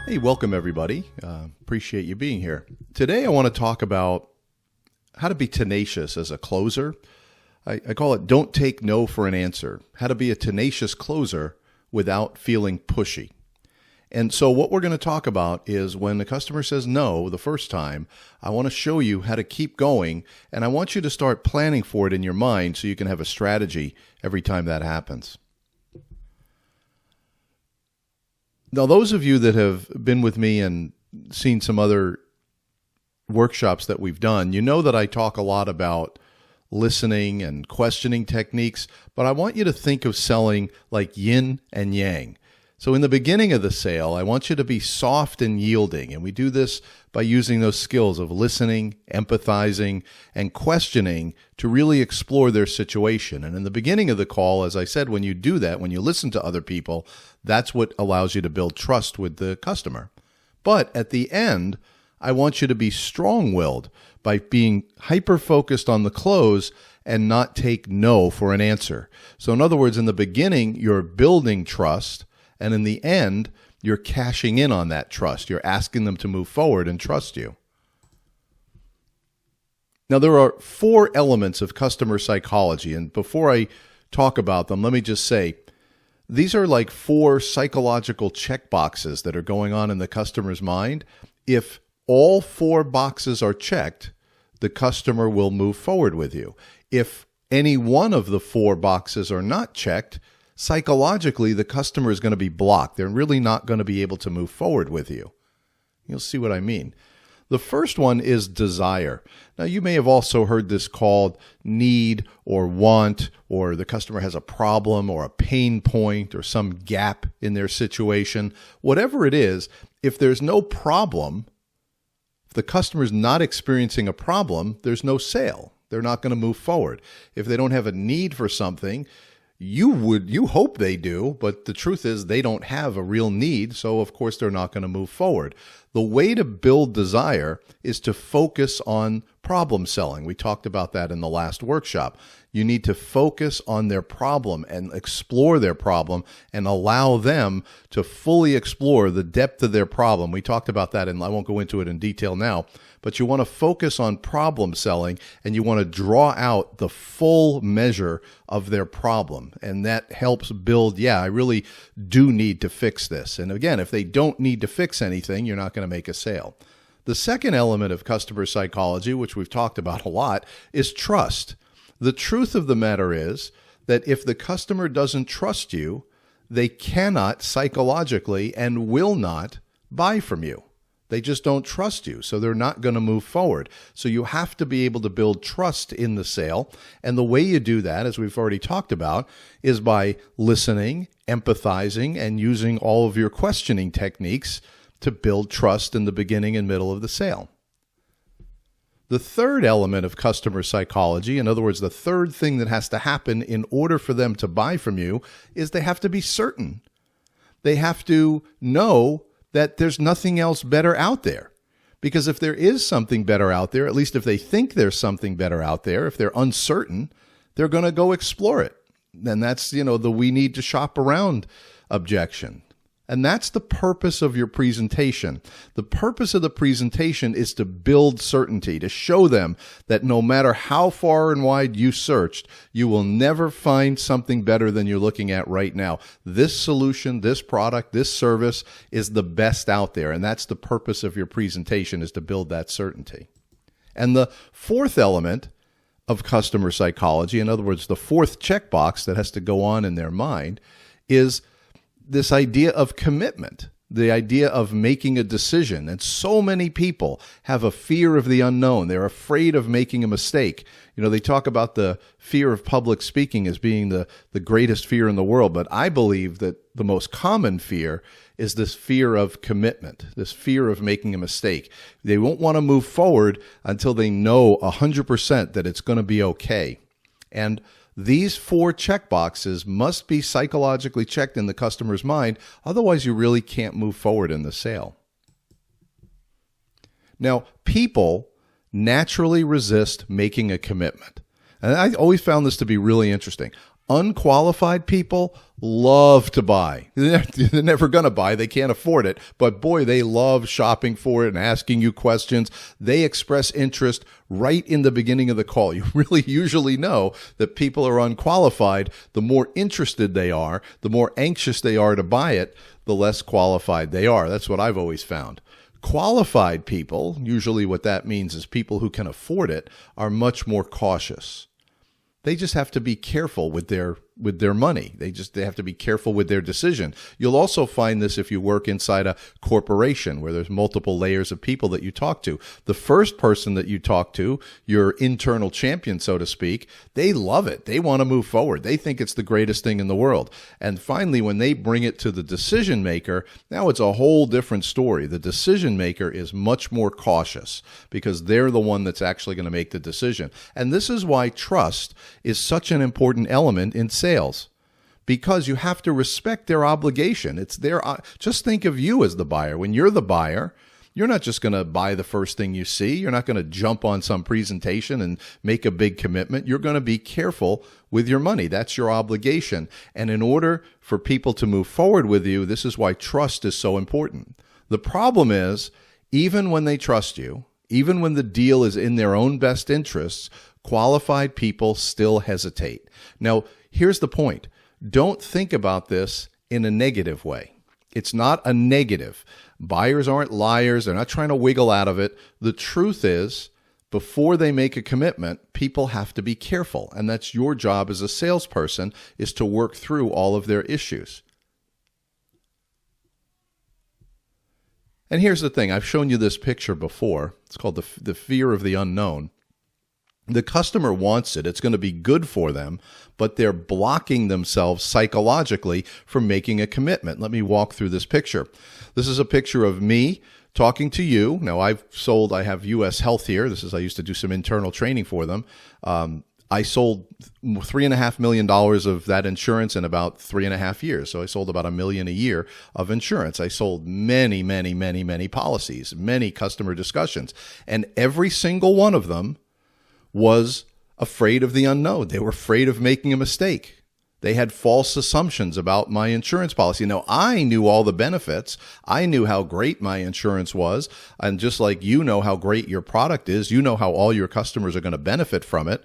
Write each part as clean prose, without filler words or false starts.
Hey, welcome everybody. Appreciate you being here. Today I want to talk about how to be tenacious as a closer. I call it don't take no for an answer. How to be a tenacious closer without feeling pushy. And so what we're going to talk about is when the customer says no the first time, I want to show you how to keep going, and I want you to start planning for it in your mind so you can have a strategy every time that happens. Now, those of you that have been with me and seen some other workshops that we've done, you know that I talk a lot about listening and questioning techniques, but I want you to think of selling like yin and yang. So in the beginning of the sale, I want you to be soft and yielding, and we do this by using those skills of listening, empathizing, and questioning to really explore their situation. And in the beginning of the call, as I said, when you do that, when you listen to other people, that's what allows you to build trust with the customer. But at the end, I want you to be strong-willed by being hyper-focused on the close and not take no for an answer. So in other words, in the beginning, you're building trust, and in the end, you're cashing in on that trust. You're asking them to move forward and trust you. Now, there are 4 elements of customer psychology, and before I talk about them, let me just say, these are like 4 psychological check boxes that are going on in the customer's mind. If all 4 boxes are checked, the customer will move forward with you. If any one of the 4 boxes are not checked, psychologically, the customer is going to be blocked. They're really not going to be able to move forward with you. You'll see what I mean. The first one is desire. Now, you may have also heard this called need or want, or the customer has a problem or a pain point or some gap in their situation. Whatever it is, if there's no problem, if the customer is not experiencing a problem, there's no sale. They're not going to move forward. If they don't have a need for something, you hope they do, but the truth is they don't have a real need, so of course they're not going to move forward. The way to build desire is to focus on problem selling. We talked about that in the last workshop. You need to focus on their problem and explore their problem and allow them to fully explore the depth of their problem. We talked about that, and I won't go into it in detail now, but you want to focus on problem selling, and you want to draw out the full measure of their problem. And that helps build, I really do need to fix this. And again, if they don't need to fix anything, you're not going to make a sale. The second element of customer psychology, which we've talked about a lot, is trust. The truth of the matter is that if the customer doesn't trust you, they cannot psychologically and will not buy from you. They just don't trust you, so they're not going to move forward. So you have to be able to build trust in the sale. And the way you do that, as we've already talked about, is by listening, empathizing, and using all of your questioning techniques to build trust in the beginning and middle of the sale. The third element of customer psychology, in other words, the third thing that has to happen in order for them to buy from you, is they have to be certain. They have to know that there's nothing else better out there. Because if there is something better out there, at least if they think there's something better out there, if they're uncertain, they're going to go explore it. And that's, the we need to shop around objection. And that's the purpose of your presentation. The purpose of the presentation is to build certainty, to show them that no matter how far and wide you searched, you will never find something better than you're looking at right now. This solution, this product, this service is the best out there. And that's the purpose of your presentation, is to build that certainty. And the fourth element of customer psychology, in other words, the fourth checkbox that has to go on in their mind, is this idea of commitment, the idea of making a decision. And so many people have a fear of the unknown. They're afraid of making a mistake. They talk about the fear of public speaking as being the greatest fear in the world. But I believe that the most common fear is this fear of commitment, this fear of making a mistake. They won't want to move forward until they know 100% that it's going to be okay. And these 4 checkboxes must be psychologically checked in the customer's mind. Otherwise, you really can't move forward in the sale. Now, people naturally resist making a commitment. And I always found this to be really interesting. Unqualified people love to buy. They're never going to buy. They can't afford it. But boy, they love shopping for it and asking you questions. They express interest right in the beginning of the call. You really usually know that people are unqualified. The more interested they are, the more anxious they are to buy it, the less qualified they are. That's what I've always found. Qualified people, usually what that means is people who can afford it, are much more cautious. They just have to be careful with their money. They have to be careful with their decision. You'll also find this if you work inside a corporation where there's multiple layers of people that you talk to. The first person that you talk to, your internal champion, so to speak, they love it. They want to move forward. They think it's the greatest thing in the world. And finally, when they bring it to the decision maker, now it's a whole different story. The decision maker is much more cautious because they're the one that's actually going to make the decision. And this is why trust is such an important element in sales, because you have to respect their obligation. It's their, just think of you as the buyer. When you're the buyer, you're not just going to buy the first thing you see. You're not going to jump on some presentation and make a big commitment. You're going to be careful with your money. That's your obligation. And in order for people to move forward with you, this is why trust is so important. The problem is, even when they trust you, even when the deal is in their own best interests, qualified people still hesitate. Now, here's the point. Don't think about this in a negative way. It's not a negative. Buyers aren't liars. They're not trying to wiggle out of it. The truth is, before they make a commitment, people have to be careful. And that's your job as a salesperson, is to work through all of their issues. And here's the thing. I've shown you this picture before. It's called the fear of the unknown. The customer wants it. It's going to be good for them, but they're blocking themselves psychologically from making a commitment. Let me walk through this picture. This is a picture of me talking to you. Now, I have U.S. Health here. I used to do some internal training for them. I sold $3.5 million of that insurance in about 3.5 years. So I sold about $1 million a year of insurance. I sold many, many, many, many policies, many customer discussions, and every single one of them was afraid of the unknown. They were afraid of making a mistake. They had false assumptions about my insurance policy. Now, I knew all the benefits. I knew how great my insurance was. And just like you know how great your product is, you know how all your customers are going to benefit from it.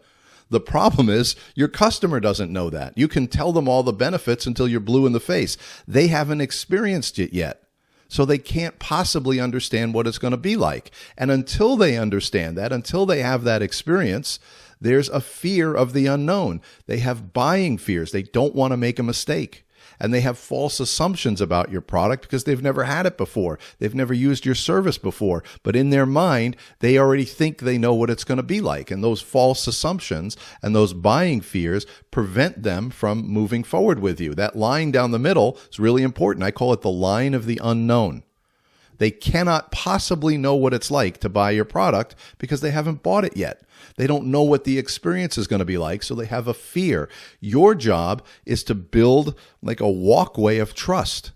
The problem is your customer doesn't know that. You can tell them all the benefits until you're blue in the face. They haven't experienced it yet. So they can't possibly understand what it's going to be like. And until they understand that, until they have that experience, there's a fear of the unknown. They have buying fears. They don't want to make a mistake. And they have false assumptions about your product because they've never had it before. They've never used your service before. But in their mind, they already think they know what it's going to be like. And those false assumptions and those buying fears prevent them from moving forward with you. That line down the middle is really important. I call it the line of the unknown. They cannot possibly know what it's like to buy your product because they haven't bought it yet. They don't know what the experience is going to be like, so they have a fear. Your job is to build like a walkway of trust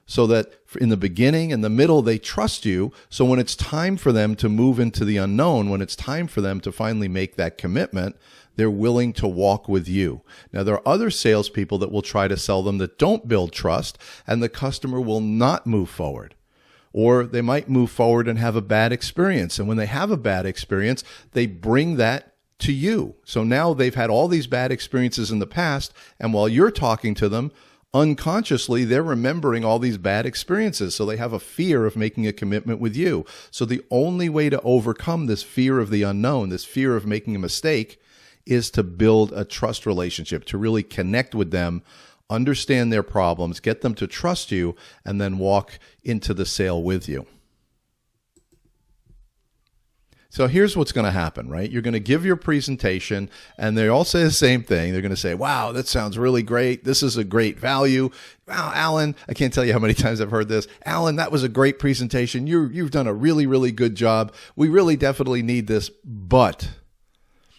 so that in the beginning and the middle, they trust you. So when it's time for them to move into the unknown, when it's time for them to finally make that commitment, they're willing to walk with you. Now, there are other salespeople that will try to sell them that don't build trust, and the customer will not move forward. Or they might move forward and have a bad experience. And when they have a bad experience, they bring that to you. So now they've had all these bad experiences in the past. And while you're talking to them, unconsciously, they're remembering all these bad experiences. So they have a fear of making a commitment with you. So the only way to overcome this fear of the unknown, this fear of making a mistake, is to build a trust relationship, to really connect with them, understand their problems, get them to trust you, and then walk into the sale with you. So here's what's going to happen, right? You're going to give your presentation, and they all say the same thing. They're going to say, wow, that sounds really great. This is a great value. Wow, Alan, I can't tell you how many times I've heard this. Alan, that was a great presentation. You've done a really, really good job. We really definitely need this, but...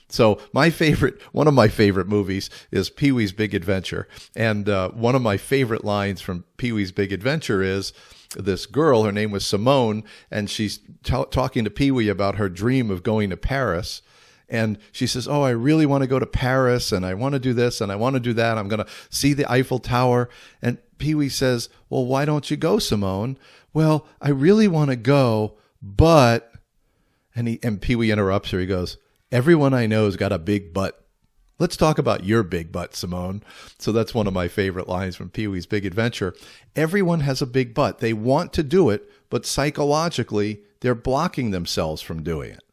So one of my favorite movies is Pee-wee's Big Adventure. And one of my favorite lines from Pee-wee's Big Adventure is this girl, her name was Simone, and she's talking to Pee-wee about her dream of going to Paris. And she says, oh, I really want to go to Paris, and I want to do this, and I want to do that. I'm going to see the Eiffel Tower. And Pee-wee says, well, why don't you go, Simone? Well, I really want to go, but... And Pee-wee interrupts her. He goes, everyone I know has got a big butt. Let's talk about your big butt, Simone. So that's one of my favorite lines from Pee-wee's Big Adventure. Everyone has a big butt. They want to do it, but psychologically, they're blocking themselves from doing it.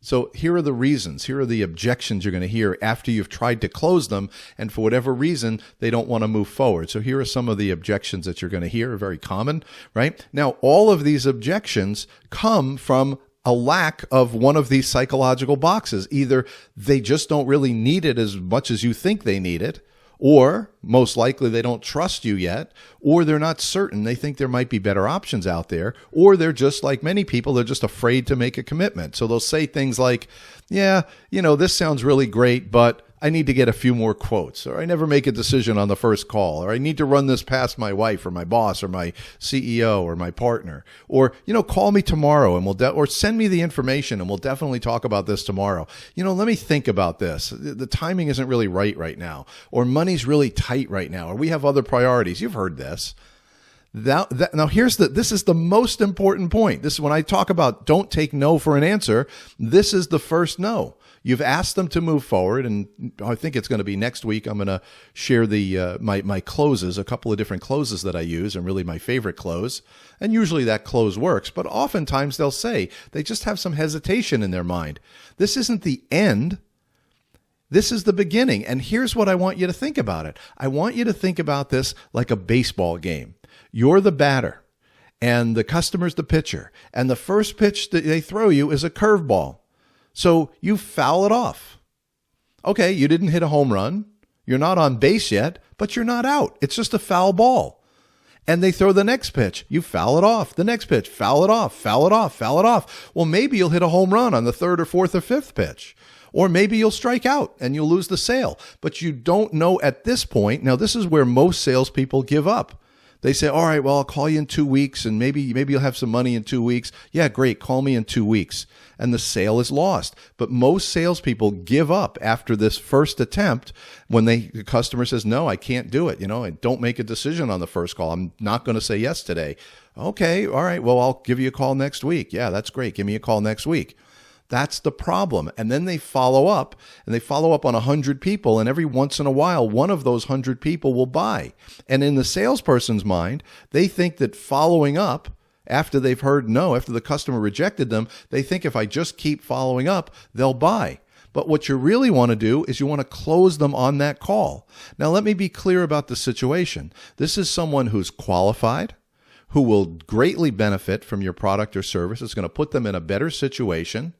So here are the reasons. Here are the objections you're going to hear after you've tried to close them, and for whatever reason, they don't want to move forward. So here are some of the objections that you're going to hear, very common, right? Now, all of these objections come from a lack of one of these psychological boxes. Either they just don't really need it as much as you think they need it, or most likely they don't trust you yet, or they're not certain. They think there might be better options out there, or they're just like many people, they're just afraid to make a commitment. So they'll say things like, yeah, this sounds really great, but I need to get a few more quotes, or I never make a decision on the first call, or I need to run this past my wife or my boss or my CEO or my partner, or, call me tomorrow and or send me the information and we'll definitely talk about this tomorrow. Let me think about this. The timing isn't really right now, or money's really tight right now, or we have other priorities. You've heard this. Now this is the most important point. This is when I talk about don't take no for an answer. This is the first no. You've asked them to move forward, and I think it's going to be next week. I'm going to share the my closes, a couple of different closes that I use, and really my favorite close. And usually that close works, but oftentimes they'll say they just have some hesitation in their mind. This isn't the end. This is the beginning. And here's what I want you to think about it. I want you to think about this like a baseball game. You're the batter, and the customer's the pitcher, and the first pitch that they throw you is a curveball. So you foul it off. Okay, you didn't hit a home run. You're not on base yet, but you're not out. It's just a foul ball. And they throw the next pitch. You foul it off. The next pitch, foul it off, foul it off, foul it off. Well, maybe you'll hit a home run on the third or fourth or fifth pitch. Or maybe you'll strike out and you'll lose the sale. But you don't know at this point. Now, this is where most salespeople give up. They say, all right, well, I'll call you in 2 weeks, and maybe you'll have some money in 2 weeks. Yeah, great. Call me in 2 weeks. And the sale is lost. But most salespeople give up after this first attempt when the customer says, no, I can't do it. I don't make a decision on the first call. I'm not going to say yes today. Okay, all right, well, I'll give you a call next week. Yeah, that's great. Give me a call next week. That's the problem. And then they follow up, and they follow up on 100 people, and every once in a while, one of those 100 people will buy. And in the salesperson's mind, they think that following up after they've heard no, after the customer rejected them, they think if I just keep following up, they'll buy. But what you really want to do is you want to close them on that call. Now, let me be clear about the situation. This is someone who's qualified, who will greatly benefit from your product or service. It's going to put them in a better situation.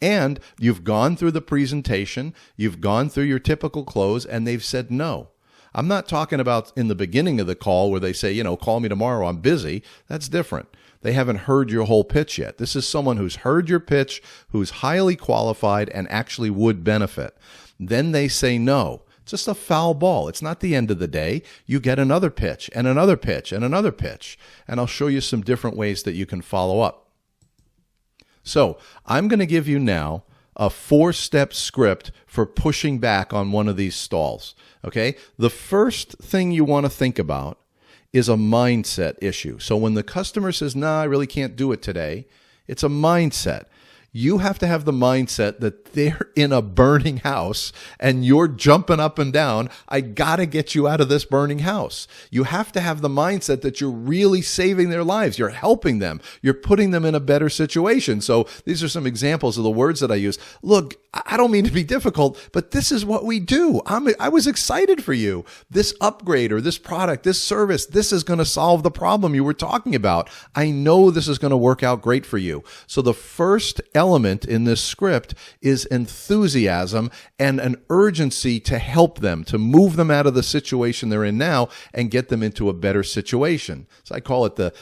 And you've gone through the presentation, you've gone through your typical close, and they've said no. I'm not talking about in the beginning of the call where they say, call me tomorrow, I'm busy. That's different. They haven't heard your whole pitch yet. This is someone who's heard your pitch, who's highly qualified and actually would benefit. Then they say no. It's just a foul ball. It's not the end of the day. You get another pitch and another pitch and another pitch. And I'll show you some different ways that you can follow up. So I'm going to give you now a 4-step script for pushing back on one of these stalls. Okay? The first thing you want to think about is a mindset issue. So when the customer says, nah, I really can't do it today, it's a mindset. You have to have the mindset that they're in a burning house and you're jumping up and down. I got to get you out of this burning house. You have to have the mindset that you're really saving their lives. You're helping them. You're putting them in a better situation. So these are some examples of the words that I use. Look, I don't mean to be difficult, but this is what we do. I was excited for you. This upgrade or this product, this service, this is going to solve the problem you were talking about. I know this is going to work out great for you. So the first element in this script is enthusiasm and an urgency to help them, to move them out of the situation they're in now and get them into a better situation. So I call it the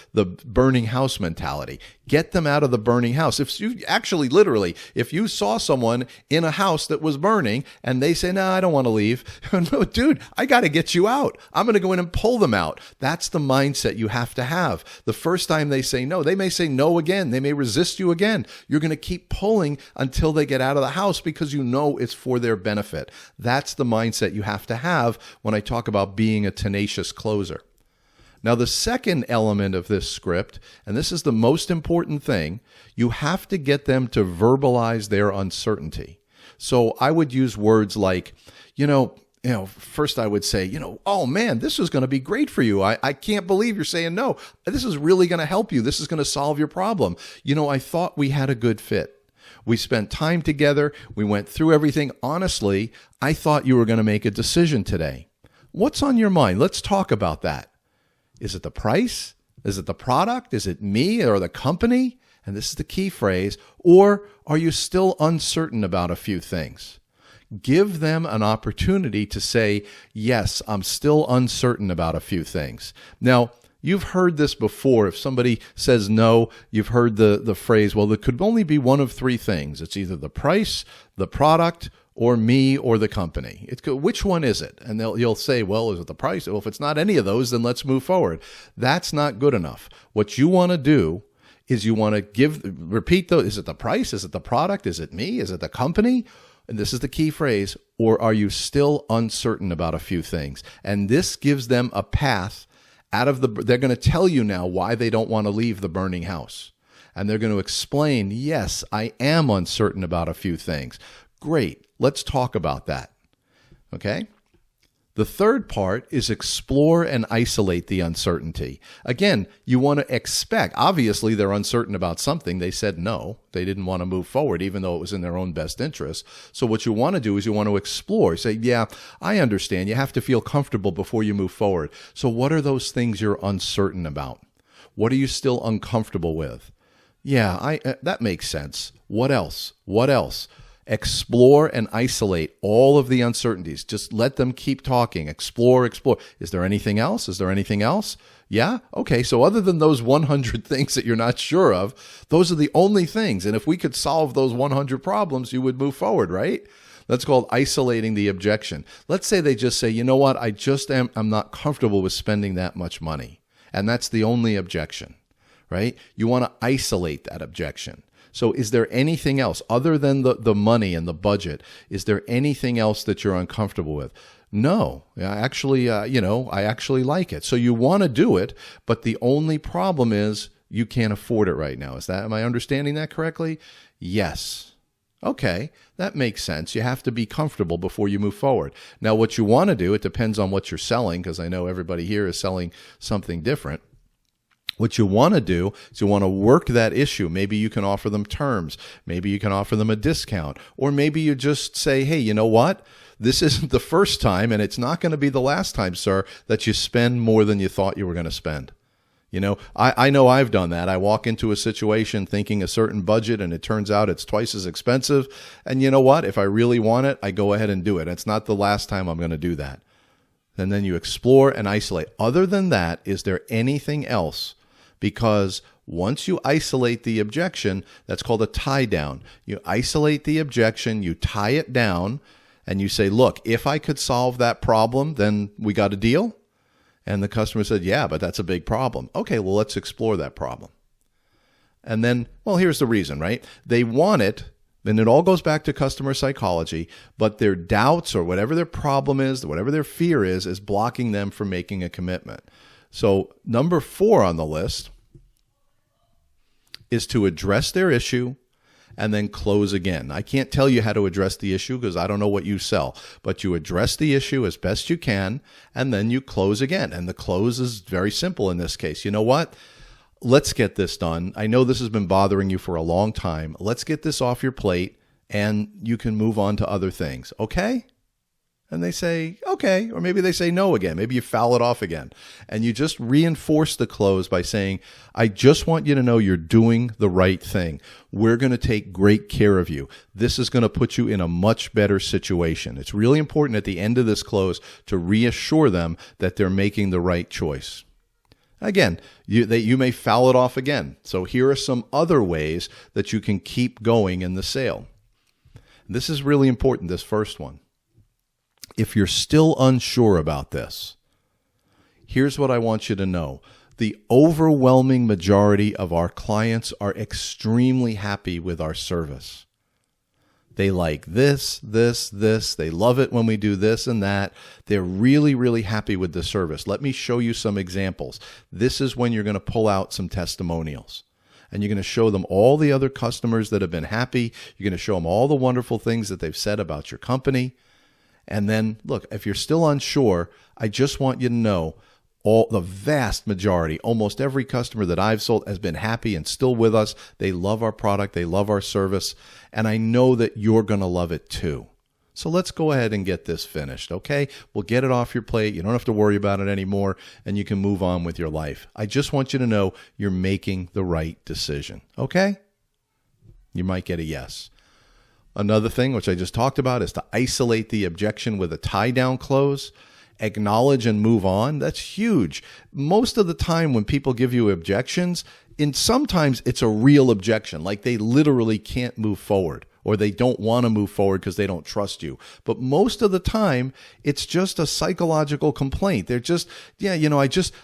burning house mentality. Get them out of the burning house. If you actually literally, if you saw someone in a house that was burning and they say, no, I don't want to leave. No, dude, I got to get you out. I'm going to go in and pull them out. That's the mindset you have to have. The first time they say no, they may say no again. They may resist you again. You're going to keep pulling until they get out of the house because you know it's for their benefit. That's the mindset you have to have when I talk about being a tenacious closer. Now, the second element of this script, and this is the most important thing, you have to get them to verbalize their uncertainty. So I would use words like, first I would say, oh man, this is going to be great for you. I can't believe you're saying no. This is really going to help you. This is going to solve your problem. I thought we had a good fit. We spent time together. We went through everything. Honestly, I thought you were going to make a decision today. What's on your mind? Let's talk about that. Is it the price? Is it the product? Is it me or the company? And this is the key phrase. Or are you still uncertain about a few things? Give them an opportunity to say, yes, I'm still uncertain about a few things. Now, you've heard this before. If somebody says no, you've heard the phrase, well, there could only be one of three things. It's either the price, the product, or me or the company. Which one is it? And you'll say, well, is it the price? Well, if it's not any of those, then let's move forward. That's not good enough. What you want to do is you want to repeat those. Is it the price? Is it the product? Is it me? Is it the company? And this is the key phrase. Or are you still uncertain about a few things? And this gives them a path they're going to tell you now why they don't want to leave the burning house. And they're going to explain, yes, I am uncertain about a few things. Great. Let's talk about that. Okay? The third part is explore and isolate the uncertainty. Again, you want to expect. Obviously, they're uncertain about something. They said no. They didn't want to move forward, even though it was in their own best interest. So what you want to do is you want to explore. Say, yeah, I understand. You have to feel comfortable before you move forward. So what are those things you're uncertain about? What are you still uncomfortable with? Yeah, that makes sense. What else? What else? Explore and isolate all of the uncertainties. Just let them keep talking. Explore. Is there anything else? Is there anything else? Yeah? Okay, so other than those 100 things that you're not sure of, those are the only things. And if we could solve those 100 problems, you would move forward, right? That's called isolating the objection. Let's say they just say, you know what, I'm not comfortable with spending that much money. And that's the only objection, right? You want to isolate that objection. So is there anything else other than the money and the budget? Is there anything else that you're uncomfortable with? No, I actually like it. So you want to do it, but the only problem is you can't afford it right now. Am I understanding that correctly? Yes. Okay, that makes sense. You have to be comfortable before you move forward. Now, what you want to do, it depends on what you're selling, because I know everybody here is selling something different. What you want to do is you want to work that issue. Maybe you can offer them terms. Maybe you can offer them a discount. Or maybe you just say, hey, you know what? This isn't the first time, and it's not going to be the last time, sir, that you spend more than you thought you were going to spend. I know I've done that. I walk into a situation thinking a certain budget, and it turns out it's twice as expensive. And you know what? If I really want it, I go ahead and do it. It's not the last time I'm going to do that. And then you explore and isolate. Other than that, is there anything else? Because once you isolate the objection, that's called a tie down. You isolate the objection, you tie it down, and you say, look, if I could solve that problem, then we got a deal. And the customer said, yeah, but that's a big problem. Okay, well, let's explore that problem. And then, well, here's the reason, right? They want it, and it all goes back to customer psychology, but their doubts or whatever their problem is, whatever their fear is blocking them from making a commitment. So number 4 on the list is to address their issue and then close again. I can't tell you how to address the issue because I don't know what you sell, but you address the issue as best you can and then you close again. And the close is very simple in this case. You know what? Let's get this done. I know this has been bothering you for a long time. Let's get this off your plate and you can move on to other things. Okay? And they say, okay, or maybe they say no again. Maybe you foul it off again. And you just reinforce the close by saying, I just want you to know you're doing the right thing. We're going to take great care of you. This is going to put you in a much better situation. It's really important at the end of this close to reassure them that they're making the right choice. Again, you may foul it off again. So here are some other ways that you can keep going in the sale. This is really important, this first one. If you're still unsure about this, here's what I want you to know. The overwhelming majority of our clients are extremely happy with our service. They like this, this, this. They love it when we do this and that. They're really, really happy with the service. Let me show you some examples. This is when you're going to pull out some testimonials. And you're going to show them all the other customers that have been happy. You're going to show them all the wonderful things that they've said about your company. And then, look, if you're still unsure, I just want you to know the vast majority, almost every customer that I've sold has been happy and still with us. They love our product. They love our service. And I know that you're going to love it too. So let's go ahead and get this finished, okay? We'll get it off your plate. You don't have to worry about it anymore, and you can move on with your life. I just want you to know you're making the right decision, okay? You might get a yes. Another thing, which I just talked about, is to isolate the objection with a tie-down close. Acknowledge and move on. That's huge. Most of the time when people give you objections, sometimes it's a real objection, like they literally can't move forward or they don't want to move forward because they don't trust you. But most of the time, it's just a psychological complaint. They're just,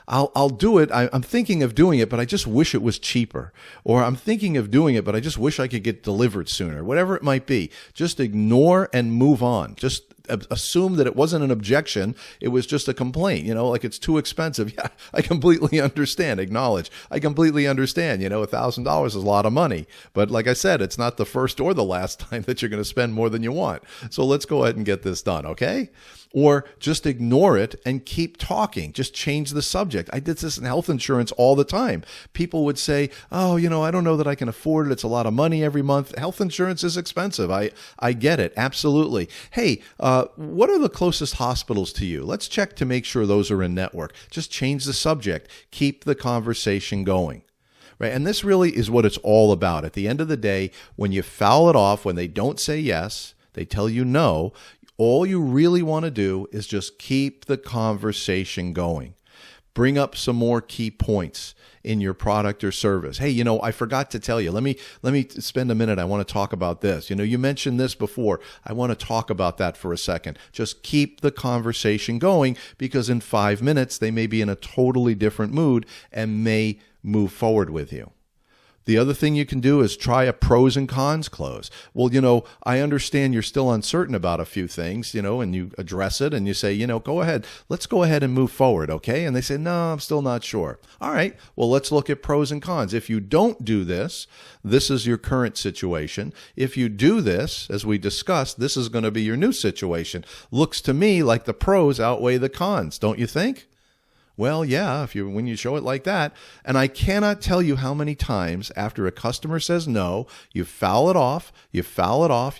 I'll do it. I'm thinking of doing it, but I just wish it was cheaper. Or I'm thinking of doing it, but I just wish I could get delivered sooner. Whatever it might be, just ignore and move on. Just assume that it wasn't an objection. It was just a complaint, like it's too expensive. Yeah, I completely understand. Acknowledge. I completely understand. $1,000 is a lot of money. But like I said, it's not the first or the last time that you're going to spend more than you want. So let's go ahead and get this done, okay? Or just ignore it and keep talking. Just change the subject. I did this in health insurance all the time. People would say, oh, I don't know that I can afford it. It's a lot of money every month. Health insurance is expensive. I get it. Absolutely. Hey, what are the closest hospitals to you? Let's check to make sure those are in network. Just change the subject. Keep the conversation going. Right? And this really is what it's all about. At the end of the day, when you foul it off, when they don't say yes, they tell you no, all you really want to do is just keep the conversation going. Bring up some more key points in your product or service. Hey, I forgot to tell you. Let me spend a minute. I want to talk about this. You mentioned this before. I want to talk about that for a second. Just keep the conversation going, because in 5 minutes, they may be in a totally different mood and may move forward with you. The other thing you can do is try a pros and cons close. Well, I understand you're still uncertain about a few things, and you address it and you say, go ahead. Let's go ahead and move forward, okay? And they say, no, I'm still not sure. All right, well, let's look at pros and cons. If you don't do this, this is your current situation. If you do this, as we discussed, this is going to be your new situation. Looks to me like the pros outweigh the cons, don't you think? Well, yeah, when you show it like that. And I cannot tell you how many times after a customer says no, you foul it off, you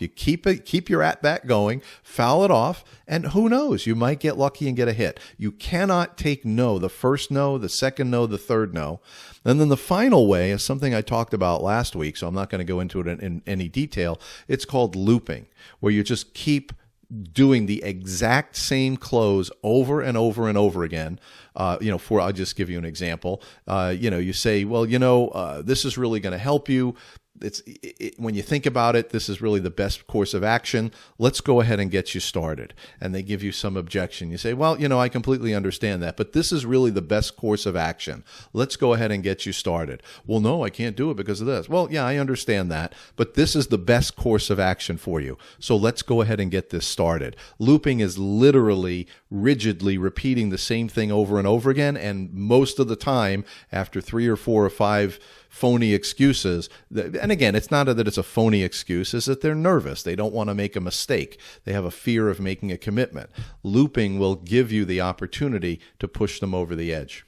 keep your at-bat going, foul it off, and who knows, you might get lucky and get a hit. You cannot take no, the first no, the second no, the third no. And then the final way is something I talked about last week, so I'm not going to go into it in any detail. It's called looping, where you just keep doing the exact same close over and over and over again. I'll just give you an example. You say, well, this is really going to help you. When you think about it, this is really the best course of action. Let's go ahead and get you started. And they give you some objection. You say, well, I completely understand that, but this is really the best course of action. Let's go ahead and get you started. Well, no, I can't do it because of this. Well, yeah, I understand that, but this is the best course of action for you. So let's go ahead and get this started. Looping is literally rigidly repeating the same thing over and over again. And most of the time, after 3 or 4 or 5 phony excuses, and again, it's not that it's a phony excuse, it's that they're nervous. They don't want to make a mistake. They have a fear of making a commitment. Looping will give you the opportunity to push them over the edge.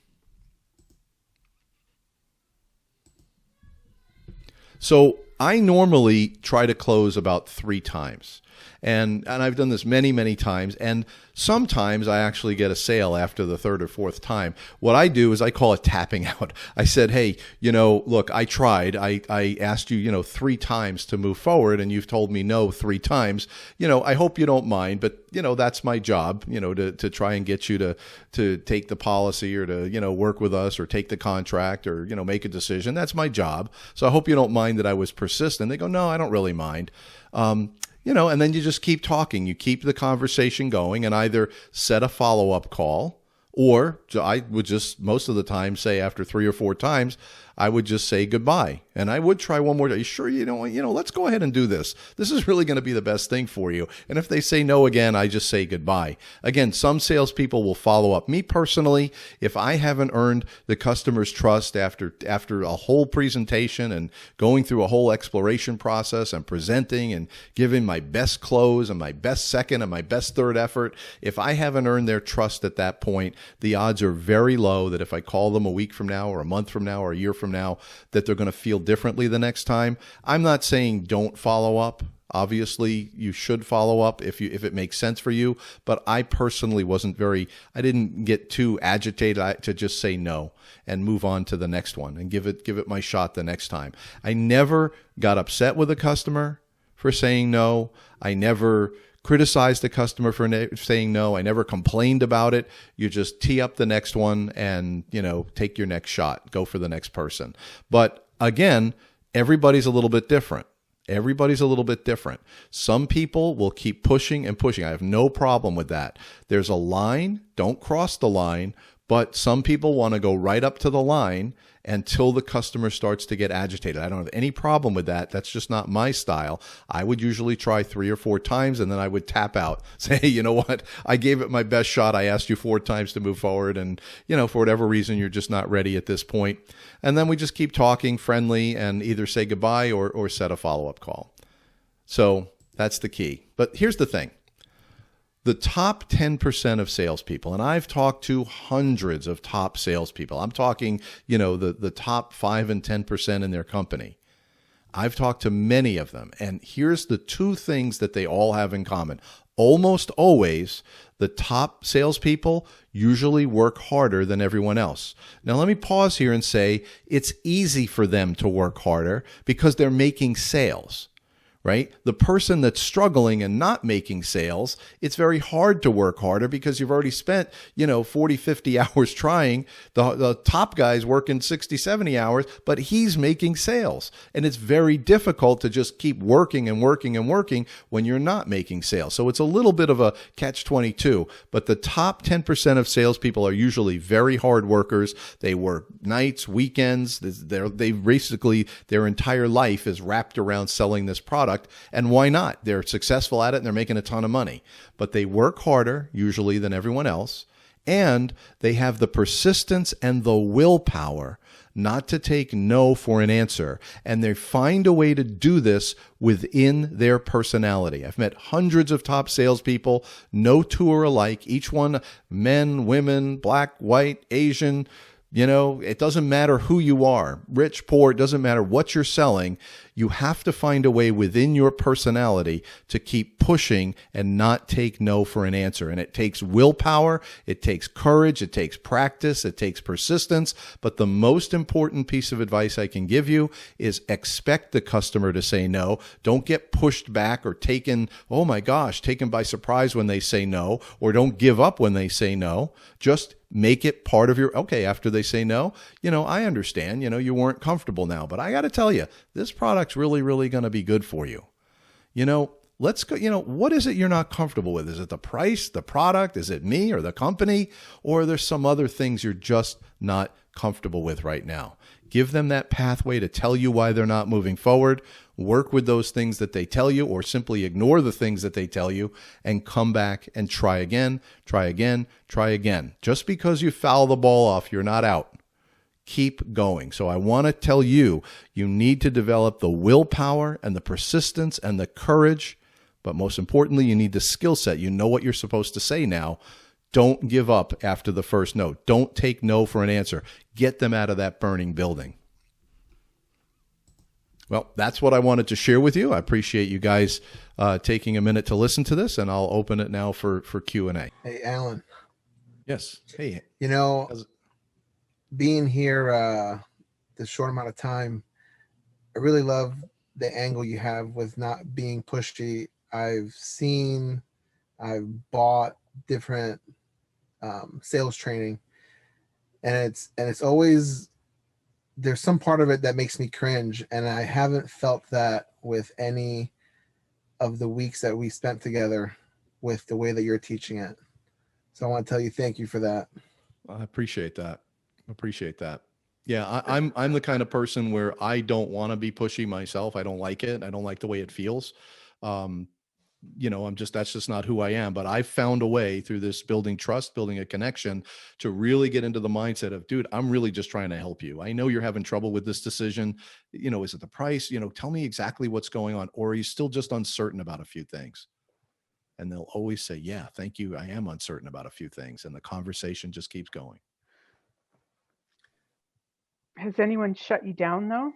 So I normally try to close about 3 times. And I've done this many, many times. And sometimes I actually get a sale after the 3rd or 4th time. What I do is I call it tapping out. I said, hey, look, I tried. I asked you, 3 times to move forward, and you've told me no 3 times. I hope you don't mind, but, that's my job, to try and get you to take the policy or to, work with us or take the contract or, make a decision. That's my job. So I hope you don't mind that I was persistent. They go, no, I don't really mind. And then you just keep talking. You keep the conversation going and either set a follow-up call Or I would just most of the time say after 3 or 4 times, I would just say goodbye. And I would try one more day. Sure, let's go ahead and do this. This is really going to be the best thing for you. And if they say no again, I just say goodbye. Again, some salespeople will follow up. Me personally, if I haven't earned the customer's trust after a whole presentation and going through a whole exploration process and presenting and giving my best close and my best second and my best third effort, if I haven't earned their trust at that point, the odds are very low that if I call them a week from now or a month from now or a year from now, that they're going to feel differently the next time. I'm not saying don't follow up. Obviously, you should follow up if it makes sense for you. But I personally I didn't get too agitated to just say no and move on to the next one and give it my shot the next time. I never got upset with a customer for saying no. I never criticized the customer for saying no. I never complained about it. You just tee up the next one and, take your next shot. Go for the next person. But again, everybody's a little bit different. Everybody's a little bit different. Some people will keep pushing and pushing. I have no problem with that. There's a line. Don't cross the line. But some people want to go right up to the line until the customer starts to get agitated. I don't have any problem with that. That's just not my style. I would usually try 3 or 4 times and then I would tap out. Say, hey, you know what? I gave it my best shot. I asked you 4 times to move forward and, for whatever reason, you're just not ready at this point. And then we just keep talking friendly and either say goodbye or set a follow-up call. So that's the key. But here's the thing. The top 10% of salespeople, and I've talked to hundreds of top salespeople. I'm talking, the top 5 and 10% in their company. I've talked to many of them. And here's the 2 things that they all have in common. Almost always, the top salespeople usually work harder than everyone else. Now, let me pause here and say it's easy for them to work harder because they're making sales. Right? The person that's struggling and not making sales, it's very hard to work harder because you've already spent, 40, 50 hours trying. The top guy's working 60, 70 hours, but he's making sales. And it's very difficult to just keep working and working and working when you're not making sales. So it's a little bit of a catch-22. But the top 10% of salespeople are usually very hard workers. They work nights, weekends. They basically, their entire life is wrapped around selling this product. And why not? They're successful at it and they're making a ton of money. But they work harder, usually, than everyone else. And they have the persistence and the willpower not to take no for an answer. And they find a way to do this within their personality. I've met hundreds of top salespeople. No 2 are alike. Each one, men, women, black, white, Asian. It doesn't matter who you are, rich, poor, it doesn't matter what you're selling. You have to find a way within your personality to keep pushing and not take no for an answer. And it takes willpower, it takes courage, it takes practice, it takes persistence. But the most important piece of advice I can give you is expect the customer to say no. Don't get pushed back or taken by surprise when they say no, or don't give up when they say no. Just make it part of after they say no, I understand, you weren't comfortable now, but I got to tell you, this product's really, really going to be good for you. Let's go, what is it you're not comfortable with? Is it the price, the product? Is it me or the company? Or there's some other things you're just not comfortable with right now? Give them that pathway to tell you why they're not moving forward. Work with those things that they tell you, or simply ignore the things that they tell you and come back and try again, try again, try again. Just because you foul the ball off, you're not out. Keep going. So I want to tell you, you need to develop the willpower and the persistence and the courage, but most importantly, you need the skill set. You know what you're supposed to say now. Don't give up after the first no. Don't take no for an answer. Get them out of that burning building. Well, that's what I wanted to share with you. I appreciate you guys taking a minute to listen to this, and I'll open it now for Q&A. Hey, Alan. Yes. Hey. Being here this short amount of time, I really love the angle you have with not being pushy. I've bought different sales training, and it's always, there's some part of it that makes me cringe, and I haven't felt that with any of the weeks that we spent together with the way that you're teaching it. So I want to tell you thank you for that. I appreciate that. Appreciate that. Yeah, I'm the kind of person where I don't want to be pushy myself. I don't like it. I don't like the way it feels. Um, that's just not who I am. But I've found a way through this building trust, building a connection to really get into the mindset of, dude, I'm really just trying to help you. I know you're having trouble with this decision. Is it the price? Tell me exactly what's going on. Or are you still just uncertain about a few things? And they'll always say, yeah, thank you. I am uncertain about a few things. And the conversation just keeps going. Has anyone shut you down though?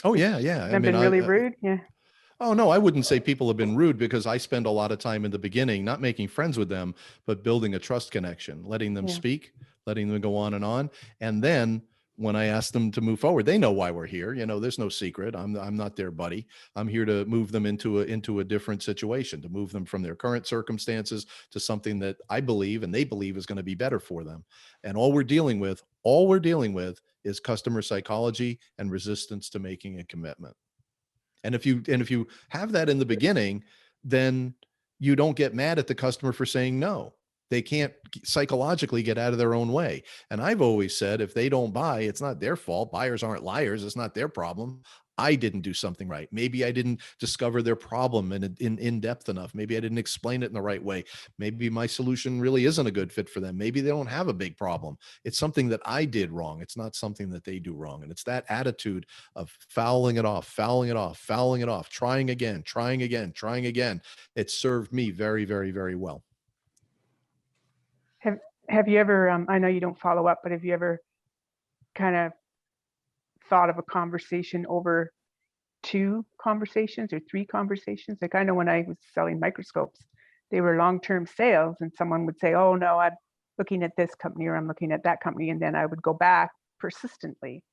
Oh yeah. Yeah. I've been really rude. Yeah. Oh no, I wouldn't say people have been rude, because I spend a lot of time in the beginning, not making friends with them, but building a trust connection, letting them speak, letting them go on. And then when I ask them to move forward, they know why we're here. There's no secret. I'm not their buddy. I'm here to move them into a different situation, to move them from their current circumstances to something that I believe and they believe is going to be better for them. And all we're dealing with is customer psychology and resistance to making a commitment. And if you have that in the beginning, then you don't get mad at the customer for saying no. They can't psychologically get out of their own way. And I've always said, if they don't buy, it's not their fault. Buyers aren't liars. It's not their problem. I didn't do something right. Maybe I didn't discover their problem in depth enough. Maybe I didn't explain it in the right way. Maybe my solution really isn't a good fit for them. Maybe they don't have a big problem. It's something that I did wrong. It's not something that they do wrong. And it's that attitude of fouling it off, trying again. It served me very, very, very well. Have you ever, I know you don't follow up, but have you ever kind of thought of a conversation over 2 conversations or 3 conversations? Like I know when I was selling microscopes, they were long-term sales, and someone would say, oh no, I'm looking at this company or I'm looking at that company. And then I would go back persistently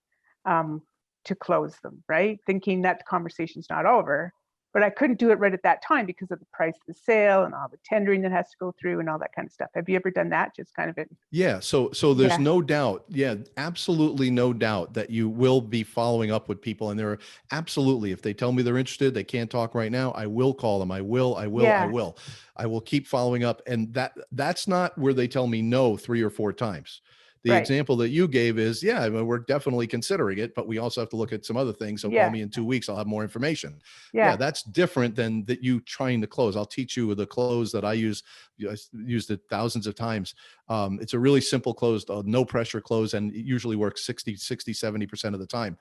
to close them, right? Thinking that the conversation's not over. But I couldn't do it right at that time because of the price of the sale and all the tendering that has to go through and all that kind of stuff. Have you ever done that? Just kind of it. Yeah. So there's no doubt. Yeah, absolutely no doubt that you will be following up with people. And there are absolutely, if they tell me they're interested, they can't talk right now, I will call them. I will keep following up. And that's not where they tell me no 3 or 4 times. The example that you gave is, yeah, we're definitely considering it, but we also have to look at some other things. So call me in 2 weeks. I'll have more information. Yeah, that's different than that you trying to close. I'll teach you the close that I use. I used it thousands of times. It's a really simple close, no pressure close, and it usually works 70% of the time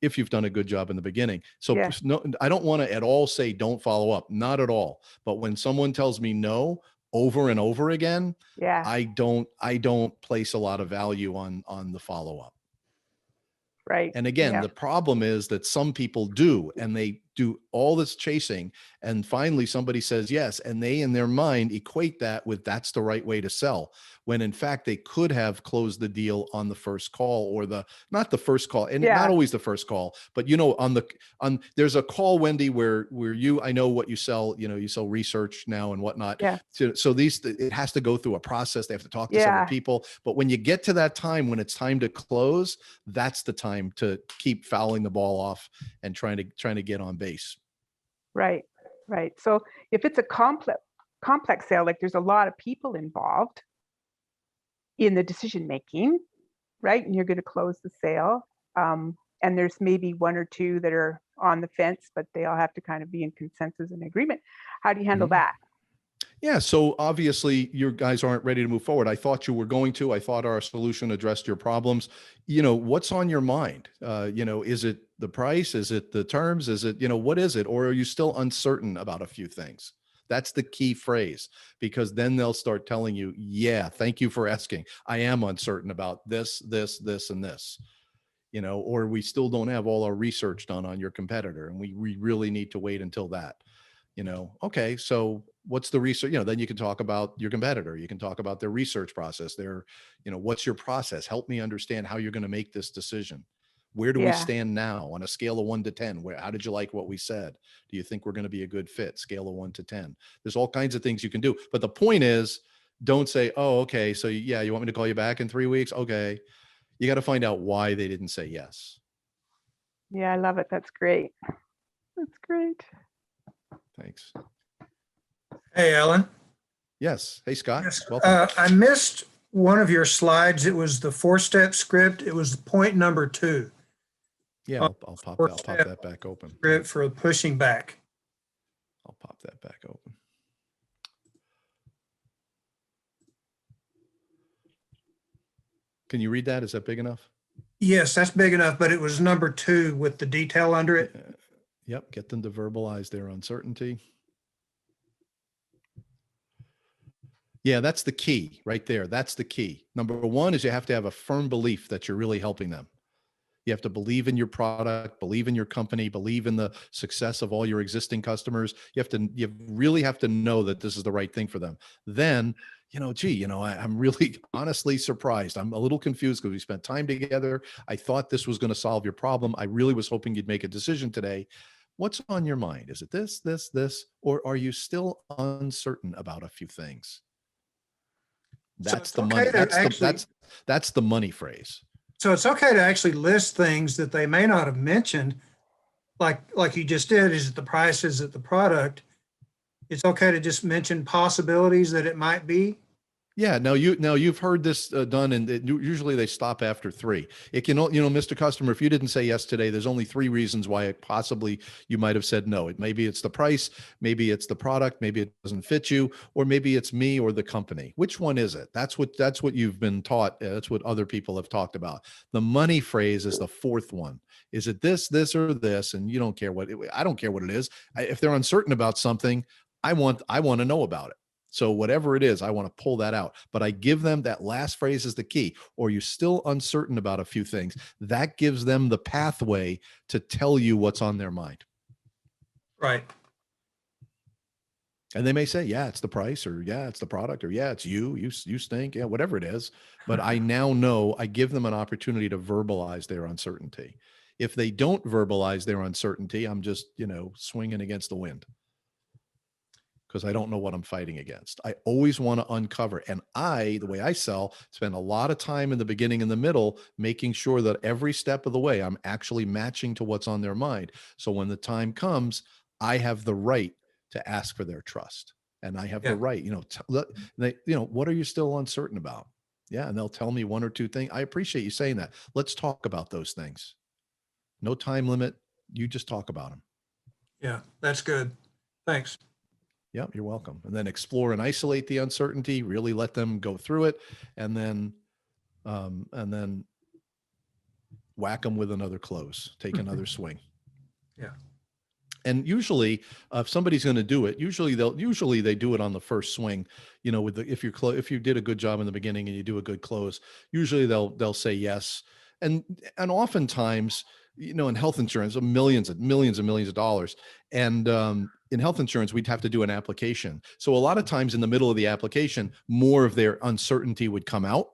if you've done a good job in the beginning. So no, I don't want to at all say don't follow up. Not at all. But when someone tells me no over and over again, I don't place a lot of value on the follow-up. Right. And again, the problem is that some people do, and they do all this chasing, and finally somebody says yes, and they in their mind equate that with that's the right way to sell, when in fact they could have closed the deal on the first call, or not the first call, and not always the first call, but there's a call, Wendy, where I know what you sell, you sell research now and whatnot. So it has to go through a process. They have to talk to several people, but when you get to that time when it's time to close, that's the time to keep fouling the ball off and trying to get on base. Right. So if it's a complex sale, like there's a lot of people involved in the decision making, right? And you're going to close the sale. And there's maybe 1 or 2 that are on the fence, but they all have to kind of be in consensus and agreement. How do you handle that? Yeah, so obviously your guys aren't ready to move forward. I thought you were going to. I thought our solution addressed your problems. What's on your mind? Is it the price? Is it the terms? Is it, what is it? Or are you still uncertain about a few things? That's the key phrase, because then they'll start telling you, yeah, thank you for asking. I am uncertain about this, and this. Or we still don't have all our research done on your competitor, and we really need to wait until that. Okay, so what's the research? Then you can talk about your competitor. You can talk about their research process. What's your process? Help me understand how you're going to make this decision. Where do we stand now on a scale of 1 to 10? How did you like what we said? Do you think we're going to be a good fit? Scale of 1 to 10. There's all kinds of things you can do. But the point is, don't say, oh, okay, so yeah, you want me to call you back in 3 weeks? Okay. You got to find out why they didn't say yes. Yeah, I love it. That's great. That's great. Thanks. Hey, Alan. Yes. Hey, Scott. Yes. Welcome. I missed one of your slides, it was the 4-step script. It was point number 2. Yeah, I'll pop that back open. Script for pushing back. I'll pop that back open. Can you read that? Is that big enough? Yes, that's big enough, but it was number 2 with the detail under it. Yep. Get them to verbalize their uncertainty. Yeah, that's the key right there. That's the key. Number 1 is you have to have a firm belief that you're really helping them. You have to believe in your product, believe in your company, believe in the success of all your existing customers. You really have to know that this is the right thing for them. Then, I'm really honestly surprised. I'm a little confused because we spent time together. I thought this was going to solve your problem. I really was hoping you'd make a decision today. What's on your mind? Is it this, or are you still uncertain about a few things? That's the money. That's the money phrase. So it's okay to actually list things that they may not have mentioned, like you just did. Is it the price? Is it the product? It's okay to just mention possibilities that it might be. Yeah, you've heard this done, and usually they stop after 3. It can, Mr. Customer, if you didn't say yes today, there's only 3 reasons why possibly you might have said no. Maybe it's the price, maybe it's the product, maybe it doesn't fit you, or maybe it's me or the company. Which one is it? That's what you've been taught. That's what other people have talked about. The money phrase is the 4th one. Is it this, or this? And you don't care I don't care what it is. If they're uncertain about something, I want to know about it. So whatever it is, I want to pull that out. But I give them that last phrase is the key. Or you're still uncertain about a few things. That gives them the pathway to tell you what's on their mind. Right. And they may say, yeah, it's the price, or yeah, it's the product, or yeah, it's you stink. Yeah, whatever it is. But I now know I give them an opportunity to verbalize their uncertainty. If they don't verbalize their uncertainty, I'm just, swinging against the wind, because I don't know what I'm fighting against. I always want to uncover. And the way I sell, spend a lot of time in the beginning and the middle, making sure that every step of the way, I'm actually matching to what's on their mind. So when the time comes, I have the right to ask for their trust. And I have the right, what are you still uncertain about? Yeah. And they'll tell me 1 or 2 things. I appreciate you saying that. Let's talk about those things. No time limit. You just talk about them. Yeah, that's good. Thanks. Yep, you're welcome. And then explore and isolate the uncertainty, really let them go through it, and then whack them with another close, take another swing. Yeah. And usually, if somebody's going to do it, usually they do it on the first swing. If you did a good job in the beginning and you do a good close, usually they'll say yes. And oftentimes, in health insurance, millions and millions of dollars. And in health insurance, we'd have to do an application. So a lot of times in the middle of the application, more of their uncertainty would come out.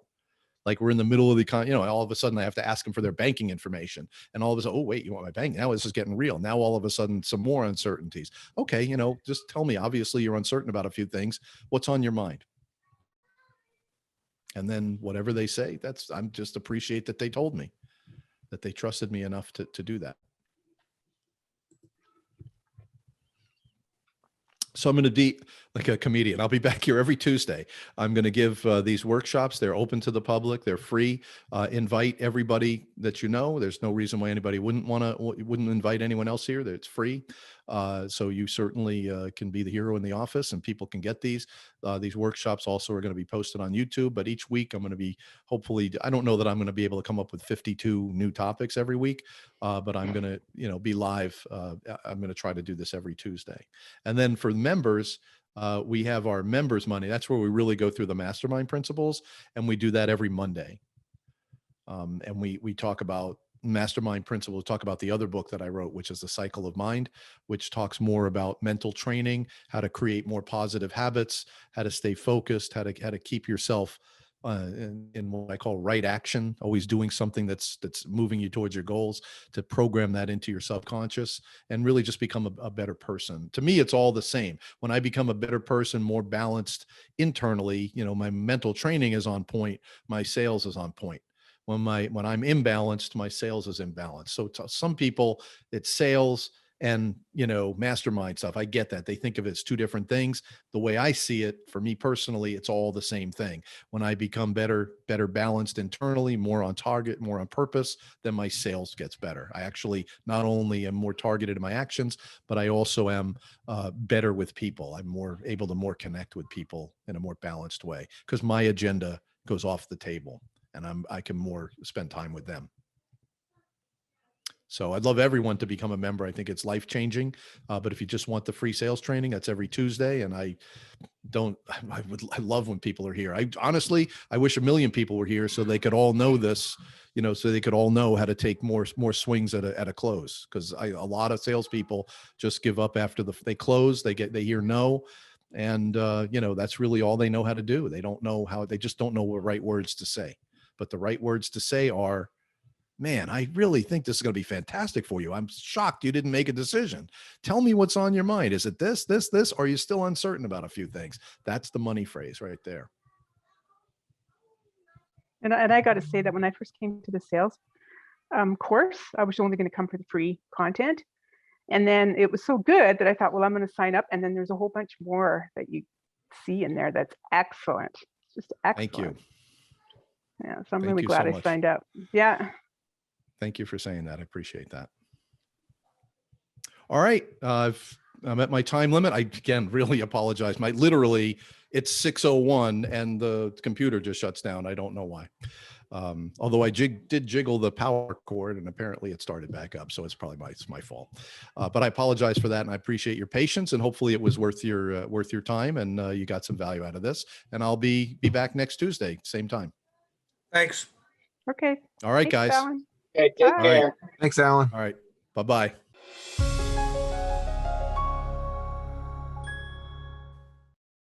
Like we're in the middle of all of a sudden I have to ask them for their banking information. And all of a sudden, oh, wait, you want my bank? Now this is getting real. Now all of a sudden some more uncertainties. Okay, just tell me, obviously you're uncertain about a few things. What's on your mind? And then whatever they say, I'm just appreciate that they told me, that they trusted me enough to do that. So I'm going to be like a comedian. I'll be back here every Tuesday. I'm going to give these workshops. They're open to the public. They're free. Invite everybody that you know. There's no reason why anybody wouldn't invite anyone else here. It's free. So you certainly can be the hero in the office, and people can get these. These workshops also are going to be posted on YouTube, but each week I'm going to be I don't know that I'm going to be able to come up with 52 new topics every week, but I'm going to, be live. I'm going to try to do this every Tuesday. And then for members, we have our members Monday. That's where we really go through the mastermind principles, and we do that every Monday. And we talk about mastermind principles, talk about the other book that I wrote, which is The Cycle of Mind, which talks more about mental training, how to create more positive habits, how to stay focused, how to keep yourself in what I call right action, always doing something that's moving you towards your goals, to program that into your subconscious and really just become a better person. To me, it's all the same. When I become a better person, more balanced internally, my mental training is on point, my sales is on point. When I'm imbalanced, my sales is imbalanced. So to some people it's sales, and, mastermind stuff. I get that. They think of it as two different things. The way I see it, for me personally, it's all the same thing. When I become better balanced internally, more on target, more on purpose, then my sales gets better. I actually not only am more targeted in my actions, but I also am better with people. I'm more able to more connect with people in a more balanced way because my agenda goes off the table and I can more spend time with them. So I'd love everyone to become a member. I think it's life-changing. But if you just want the free sales training, that's every Tuesday. And I love when people are here. I wish 1 million people were here so they could all know this, so they could all know how to take more swings at a close. Because a lot of salespeople just give up after they close, they hear no. And, that's really all they know how to do. They just don't know what right words to say. But the right words to say are, man, I really think this is going to be fantastic for you. I'm shocked you didn't make a decision. Tell me what's on your mind. Is it this? Or are you still uncertain about a few things? That's the money phrase right there. And I got to say that when I first came to the sales course, I was only going to come for the free content. And then it was so good that I thought, well, I'm going to sign up. And then there's a whole bunch more that you see in there. That's excellent. It's just excellent. Thank you. Yeah. So I'm really glad I signed up. Yeah. Thank you for saying that. I appreciate that. All right. I'm at my time limit. I, again, really apologize. It's 6:01 and the computer just shuts down. I don't know why. Although I did jiggle the power cord and apparently it started back up. So it's probably my fault. But I apologize for that. And I appreciate your patience and hopefully it was worth your time and you got some value out of this. And I'll be back next Tuesday, same time. Thanks. Okay. All right, Thanks, guys. Alan. Okay, take Bye. care. All right. Thanks, Alan. All right. Bye-bye.